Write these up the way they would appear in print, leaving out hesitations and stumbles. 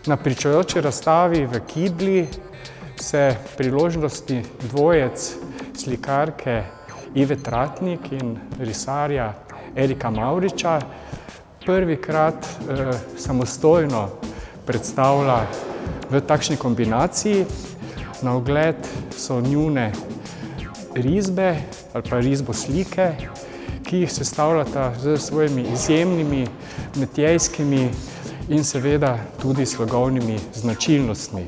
Na pričujoči razstavi v Kibli se priložnostni dvojec slikarke Ive Tratnik in risarja Erika Mavriča prvikrat samostojno predstavlja v takšni kombinaciji. Na ogled so njune risbe ali pa risboslike, ki jih sestavljata z svojimi izjemnimi metjejskimi in seveda tudi slogovnimi značilnostmi.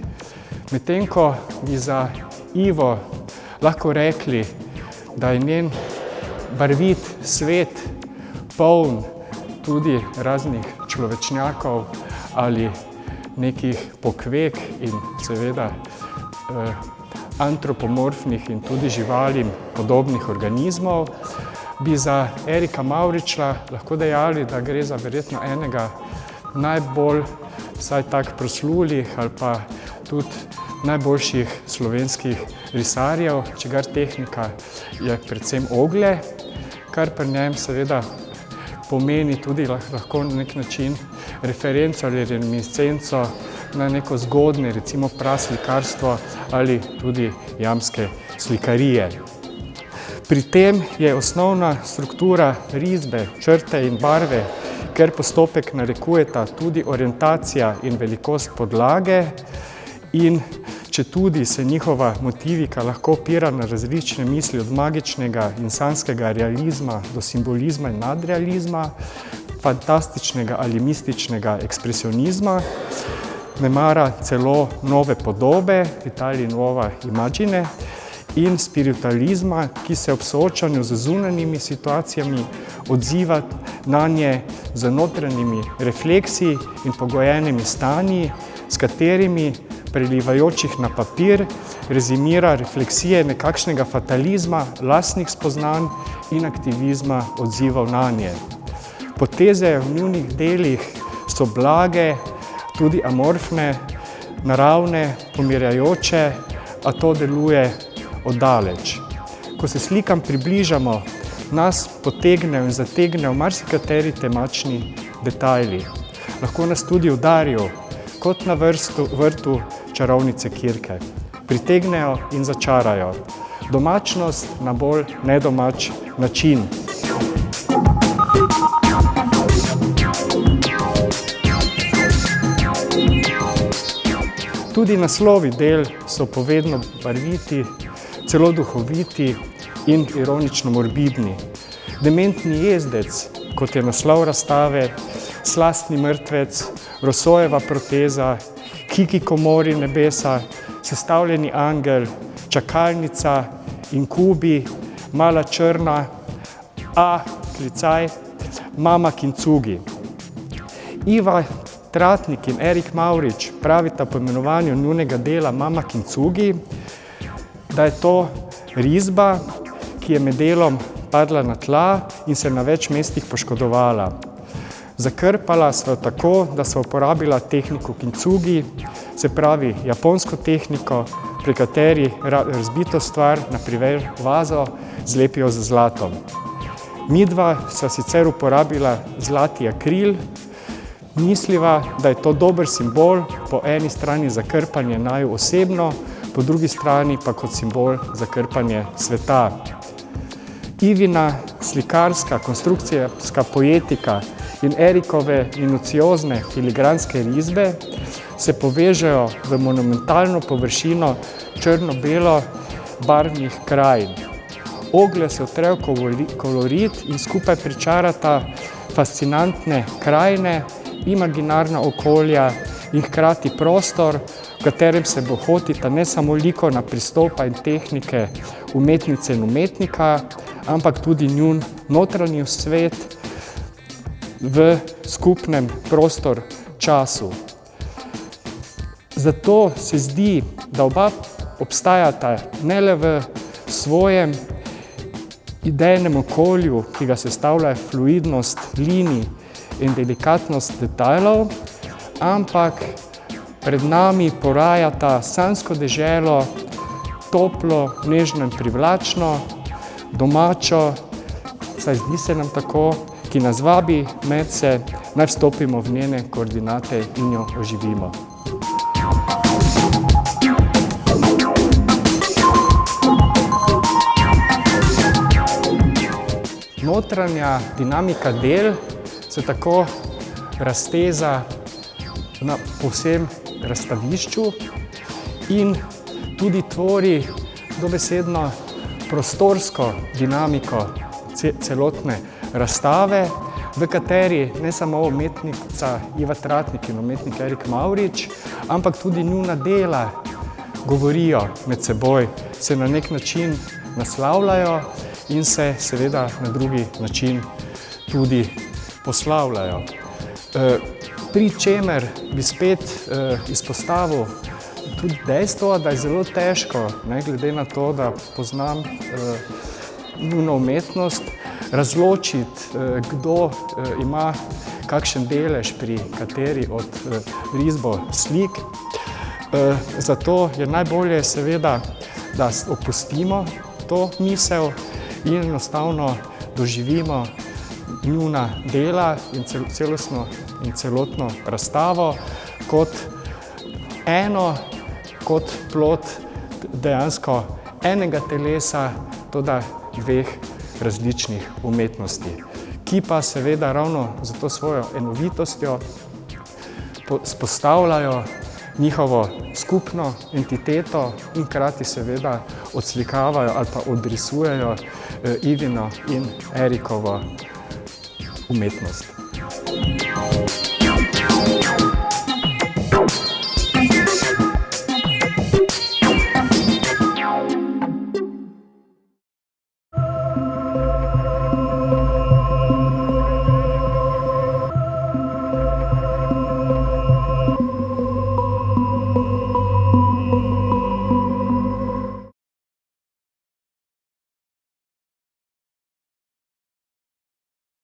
Medtem ko bi za Ivo lahko rekli, da je njen barvit svet poln tudi raznih človečnjakov ali nekih pokvek in seveda antropomorfnih in tudi živalim podobnih organizmov, bi za Erika Mavriča lahko dejali, da gre za verjetno enega najbolj, vsaj tak proslulih ali pa tudi najboljših slovenskih risarjev, čigar tehnika je predvsem oglje, kar pri njem seveda pomeni tudi lahko na nek način referenco ali reminiscenco na neko zgodnje, recimo praslikarstvo ali tudi jamske slikarije. Pri tem je osnovna struktura risbe, črte in barve, ker postopek narekujeta tudi orientacija in velikost podlage in četudi se njihova motivika lahko opira na različne misli od magičnega in sanskega realizma do simbolizma in nadrealizma, fantastičnega ali mističnega ekspresionizma, nemara celo nove podobe, v Italiji nova imagine, in spiritualizma, ki se ob soočanju z zunanjimi situacijami odziva na nje z notranjimi refleksiji in pogojenimi stanji, s katerimi prelivajočih na papir rezimira refleksije nekakšnega fatalizma, lastnih spoznanj in aktivizma odzivov na nje. Poteze v njunih delih so blage, tudi amorfne, naravne, pomirjajoče, a to deluje oddaleč. Ko se slikam približamo, nas potegnejo in zategnejo marsikateri temačni detajli. Lahko nas tudi udarijo, kot na vrtu čarovnice Kirke. Pritegnejo in začarajo. Domačnost na bolj nedomač način. Tudi naslovi del so povedno barviti, celo duhoviti in ironično morbidni. Dementni jezdec, kot je naslov razstave, Slastni mrtvec, Rosojeva proteza, Hikikomori nebesa, Sestavljeni angel, Čakalnica, Inkubi, Mala črna, A, klicaj, Mama Kintsugi. Iva Tratnik in Erik Mavrič pravita po imenovanju njunega dela Mama Kintsugi, da je to risba, ki je med delom padla na tla in se na več mestih poškodovala. Zakrpala sva tako, da sva uporabila tehniko kintsugi, se pravi japonsko tehniko, pri kateri razbito stvar, na primer vazo, zlepijo z zlatom. Midva sva sicer uporabila zlati akril, misliva, da je to dober simbol, po eni strani za krpanje naju osebno, po drugi strani pa kot simbol za krpanje sveta. Ivina slikarska, konstrukcijska poetika in Erikove minuciozne filigranske risbe se povežejo v monumentalno površino črno-belo barvnih krajin. Oglje se utrejo kolorit in skupaj pričarata fascinantne krajine, imaginarna okolja in hkrati prostor, v katerem se bohotita ne samo likovna pristopa in tehnike umetnice in umetnika, ampak tudi njun notranji svet v skupnem prostor-času. Zato se zdi, da oba obstajata ne le v svojem idejnem okolju, ki ga sestavlja fluidnost linij in delikatnost detajlov, ampak pred nami porajata sanjsko deželo, toplo, nežno in privlačno, domačo, saj zdi se nam tako, ki nas vabi medse, naj vstopimo v njene koordinate in jo oživimo. notranja dinamika del se tako razteza po vsem razstavišču in tudi tvori dobesedno prostorsko dinamiko celotne razstave, v kateri ne samo umetnica Iva Tratnik in umetnik Erik Mavrič, ampak tudi njuna dela govorijo med seboj, se na nek način naslavljajo in se seveda na drugi način tudi poslavljajo. Pri čemer bi spet izpostavil tudi dejstvo, da je zelo težko, ne, glede na to, da poznam njuno umetnost, razločiti, kdo ima kakšen delež pri kateri od risbo slik. Zato je najbolje seveda, da opustimo to misel in enostavno doživimo njuna dela in celotno razstavo kot kot plod dejansko enega telesa, toda dveh različnih umetnosti, ki pa seveda ravno za to svojo enovitostjo spostavljajo njihovo skupno entiteto in hkrati seveda odslikavajo ali pa odrisujejo Ivino in Erikovo umetnost.